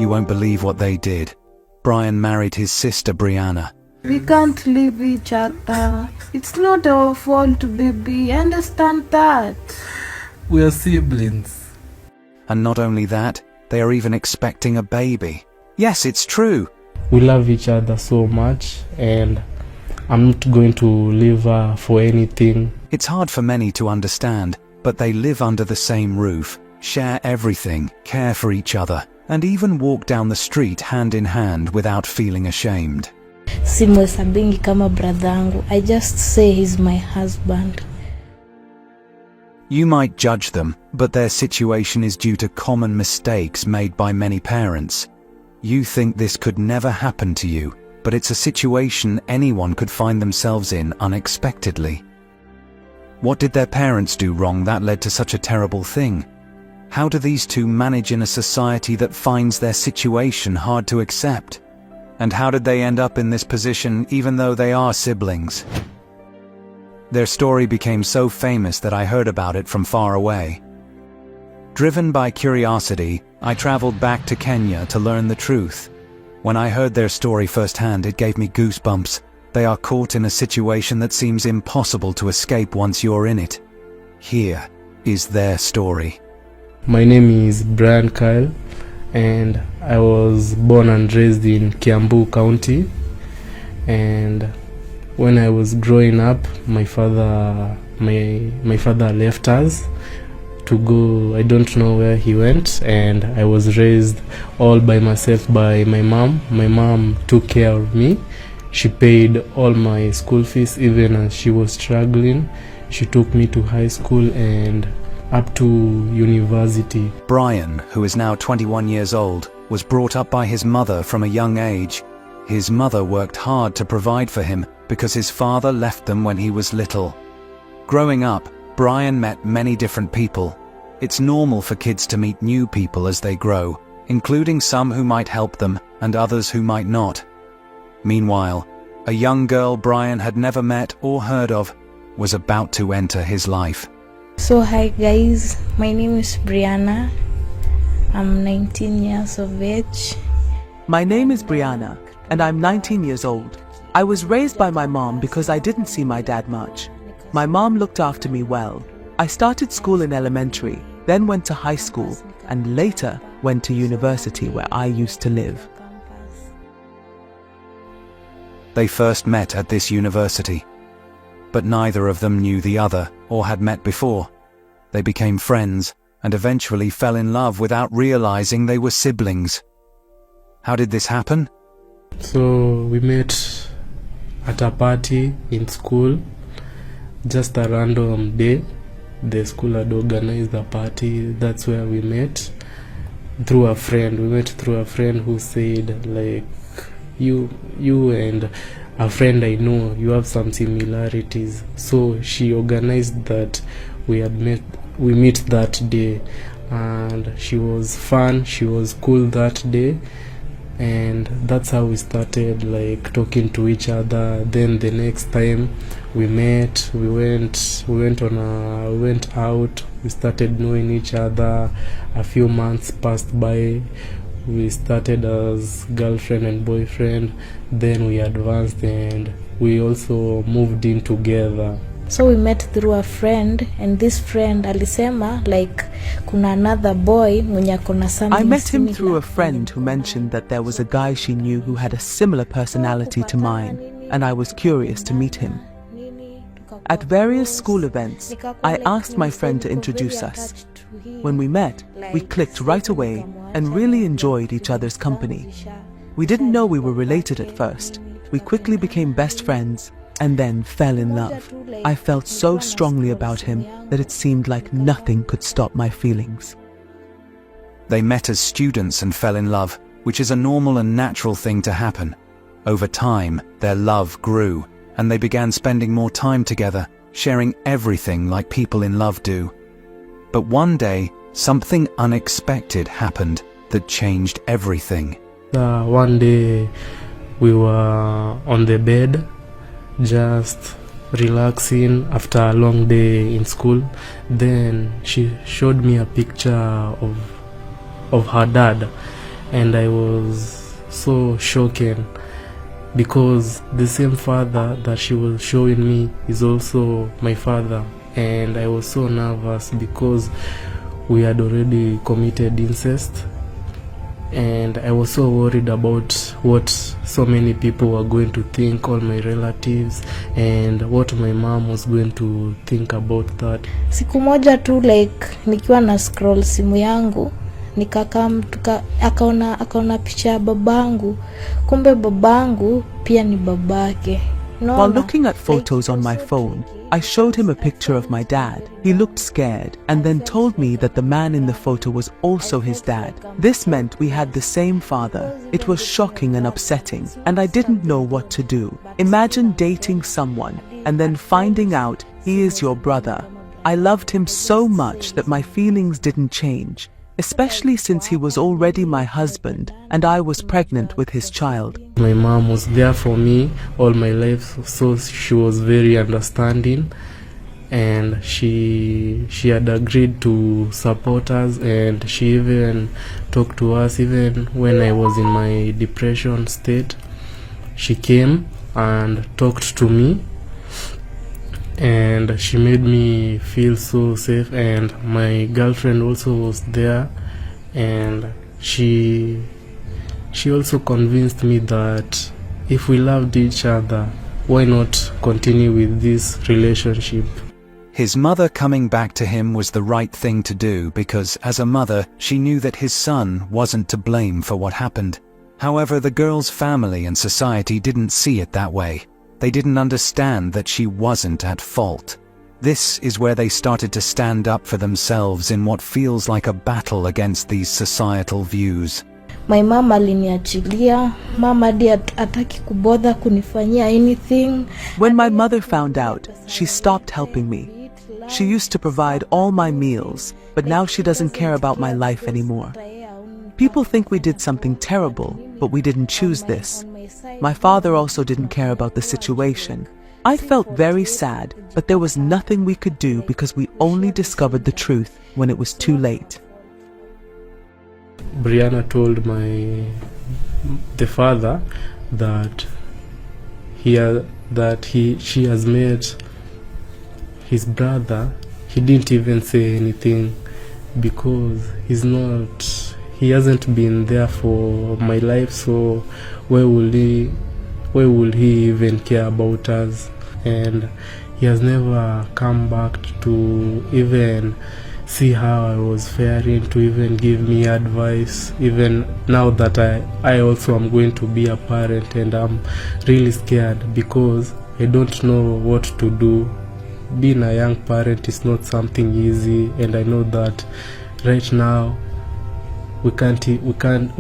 You won't believe what they did. Brian married his sister Brianna. We can't leave each other. It's not our fault, baby. Understand that. We are siblings. And not only that, they are even expecting a baby. Yes, it's true. We love each other so much, and I'm not going to leave her for anything. It's hard for many to understand, but they live under the same roof, share everything, care for each other, and even walk down the street hand in hand without feeling ashamed. Simhesabingi kama bradhangu. I just say he's my husband. You might judge them, but their situation is due to common mistakes made by many parents. You think this could never happen to you, but it's a situation anyone could find themselves in unexpectedly. What did their parents do wrong that led to such a terrible thing? How do these two manage in a society that finds their situation hard to accept? And how did they end up in this position even though they are siblings? Their story became so famous that I heard about it from far away. Driven by curiosity, I traveled back to Kenya to learn the truth. When I heard their story firsthand, it gave me goosebumps. They are caught in a situation that seems impossible to escape once you're in it. Here is their story. My name is Brian Kyle, and I was born and raised in Kiambu County. And when I was growing up, my father left us to go. I don't know where he went, and I was raised all by myself by my mom. My mom took care of me. She paid all my school fees, even as she was struggling. She took me to high school and up to university. Brian, who is now 21 years old, was brought up by his mother from a young age. His mother worked hard to provide for him because his father left them when he was little. Growing up, Brian met many different people. It's normal for kids to meet new people as they grow, including some who might help them and others who might not. Meanwhile, a young girl Brian had never met or heard of was about to enter his life. So hi guys, my name is Brianna. I'm 19 years of age. My name is Brianna, and I'm 19 years old. I was raised by my mom because I didn't see my dad much. My mom looked after me well. I started school in elementary, then went to high school, and later went to university where I used to live. They first met at this university, but neither of them knew the other or had met before. They became friends and eventually fell in love without realizing they were siblings. How did this happen? So we met at a party in school, just a random day. The school had organized a party. That's where we met through a friend. We met through a friend who said, like, you and a friend I know, you have some similarities. So she organized that we meet that day, and she was fun, she was cool that day, and that's how we started like talking to each other. Then the next time we met, we went out, we started knowing each other. A few months passed by. We started as girlfriend and boyfriend, then we advanced and we also moved in together. So we met through a friend, and this friend alisema like kuna another boy mwenye akona something. I met him through a friend who mentioned that there was a guy she knew who had a similar personality to mine, and I was curious to meet him. At various school events, I asked my friend to introduce us. When we met, we clicked right away and really enjoyed each other's company. We didn't know we were related at first. We quickly became best friends and then fell in love. I felt so strongly about him that it seemed like nothing could stop my feelings. They met as students and fell in love, which is a normal and natural thing to happen. Over time, their love grew, and they began spending more time together, sharing everything like people in love do. But one day, something unexpected happened that changed everything. One day, we were on the bed, just relaxing after a long day in school. Then she showed me a picture of her dad, and I was so shaken because the same father that she was showing me is also my father, and I was so nervous because we had already committed incest, and I was so worried about what so many people were going to think, all my relatives, and what my mom was going to think about that. Siku moja tu like nikiwa na scroll simu yangu akaona picha ya babangu, kumbe babangu pia ni babake. While looking at photos on my phone, I showed him a picture of my dad. He looked scared and then told me that the man in the photo was also his dad. This meant we had the same father. It was shocking and upsetting, and I didn't know what to do. Imagine dating someone and then finding out he is your brother. I loved him so much that my feelings didn't change, especially since he was already my husband and I was pregnant with his child. My mom was there for me all my life, so she was very understanding, and she had agreed to support us, and she even talked to us even when I was in my depression state. She came and talked to me, and she made me feel so safe, and my girlfriend also was there, and she also convinced me that if we loved each other, why not continue with this relationship. His mother coming back to him was the right thing to do because, as a mother, she knew that his son wasn't to blame for what happened. However, the girl's family and society didn't see it that way. They didn't understand that she wasn't at fault. This is where they started to stand up for themselves in what feels like a battle against these societal views. My mom aliniachilia, mama hadi hataki kubother kunifanyia anything. When my mother found out, she stopped helping me. She used to provide all my meals, but now she doesn't care about my life anymore. People think we did something terrible, but we didn't choose this. My father also didn't care about the situation. I felt very sad, but there was nothing we could do because we only discovered the truth when it was too late. Brianna told the father that she has met his brother. He didn't even say anything because he hasn't been there for my life, so why will he even care about us? And he has never come back to even see how I was faring, to even give me advice, even now that I also am going to be a parent, and I'm really scared because I don't know what to do. Being a young parent is not something easy, and I know that right now we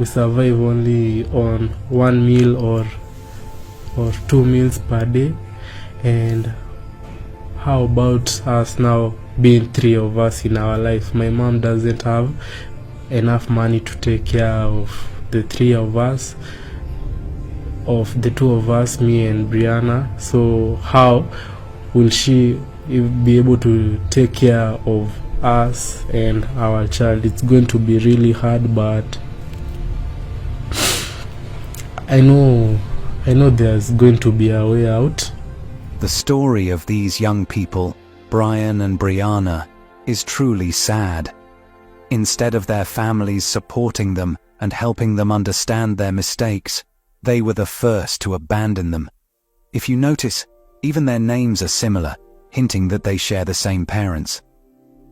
survive only on one meal or 2 meals per day. And how about us now being 3 of us in our life? My mom doesn't have enough money to take care of the 3 of us, of the 2 of us, me and Brianna. So how will she be able to take care of us and our child? It's going to be really hard, but I know there's going to be a way out. The story of these young people, Brian and Brianna, is truly sad. Instead of their families supporting them and helping them understand their mistakes, they were the first to abandon them. If you notice, even their names are similar, hinting that they share the same parents.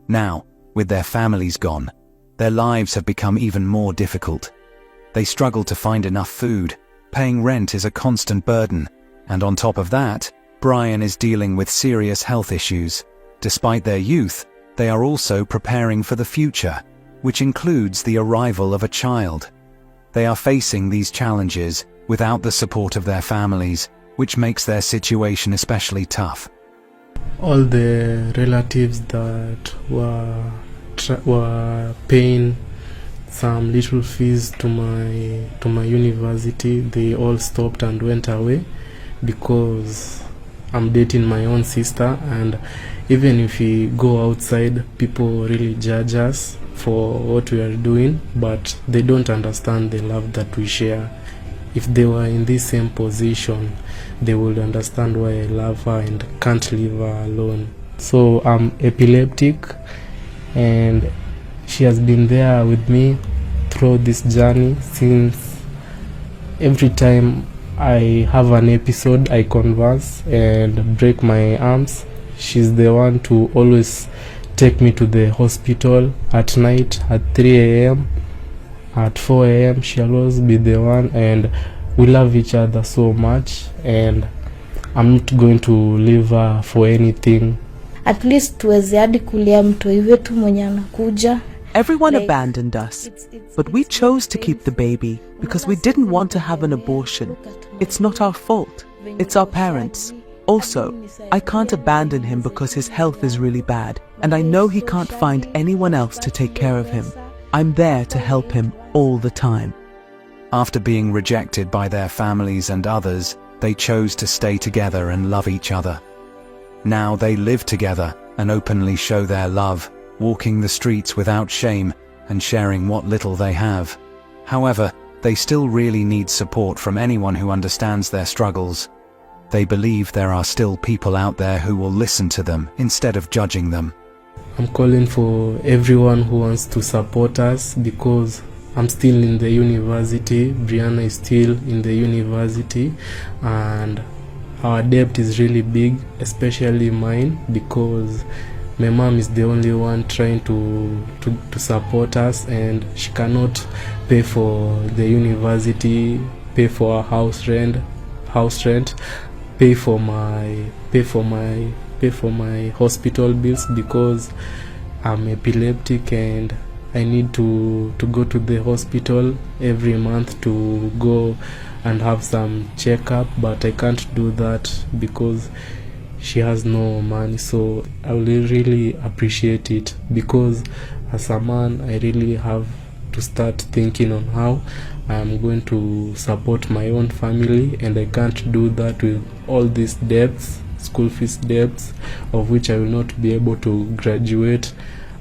Now, with their families gone, their lives have become even more difficult. They struggle to find enough food, paying rent is a constant burden, and on top of that, Brian is dealing with serious health issues. Despite their youth, they are also preparing for the future, which includes the arrival of a child. They are facing these challenges without the support of their families, which makes their situation especially tough. All the relatives that were paying some little fees to my university, they all stopped and went away because I'm dating my own sister, and even if we go outside, people really judge us for what we are doing, but they don't understand the love that we share. If they were in this same position, they would understand why I love her and can't leave her alone. So I'm epileptic, and she has been there with me throughout this journey. Since every time I have an episode, I converse and break my arms, she's the one to always take me to the hospital at night at 3 a.m. At 4 a.m. she'll always be the one, and we love each other so much, and I'm not going to leave her for anything. At least tuweze hadi kulia mtoi wetu mwenye anakuja. Everyone abandoned us, but we chose to keep the baby because we didn't want to have an abortion. It's not our fault. It's our parents. Also, I can't abandon him because his health is really bad, and I know he can't find anyone else to take care of him. I'm there to help him all the time. After being rejected by their families and others, they chose to stay together and love each other. Now they live together and openly show their love, walking the streets without shame and sharing what little they have. However, they still really need support from anyone who understands their struggles. They believe there are still people out there who will listen to them instead of judging them. I'm calling for everyone who wants to support us, because I'm still in the university, Brianna is still in the university, and our debt is really big, especially mine, because my mom is the only one trying to support us, and she cannot pay for the university, pay for our house rent, pay for my hospital bills, because I'm epileptic and I need to go to the hospital every month to go and have some checkup, but I can't do that because she has no money. So I will really appreciate it, because as a man I really have to start thinking on how I'm going to support my own family, and I can't do that with all these debts, school fees debts, of which I will not be able to graduate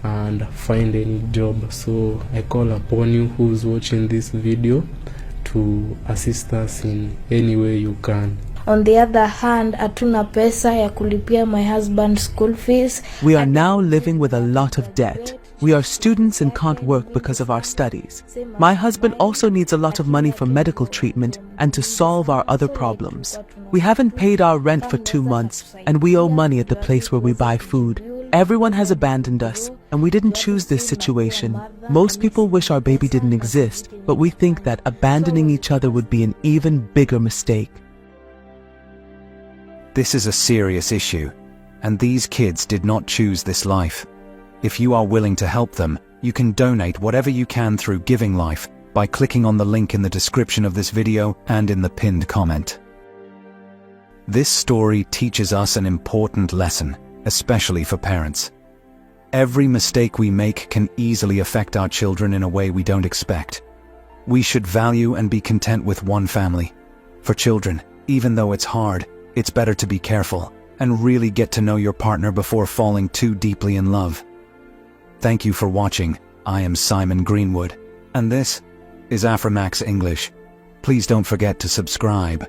and find any job. So I call upon you who's watching this video to assist us in any way you can. On the other hand, hatuna pesa ya kulipia my husband's school fees. We are now living with a lot of debt. We are students and can't work because of our studies. My husband also needs a lot of money for medical treatment and to solve our other problems. We haven't paid our rent for 2 months, and we owe money at the place where we buy food. Everyone has abandoned us, and we didn't choose this situation. Most people wish our baby didn't exist, but we think that abandoning each other would be an even bigger mistake. This is a serious issue, and these kids did not choose this life. If you are willing to help them, you can donate whatever you can through Giving Life by clicking on the link in the description of this video and in the pinned comment. This story teaches us an important lesson, especially for parents. Every mistake we make can easily affect our children in a way we don't expect. We should value and be content with one family. For children, even though it's hard, it's better to be careful and really get to know your partner before falling too deeply in love. Thank you for watching. I am Simon Greenwood, and this is Aframax English. Please don't forget to subscribe.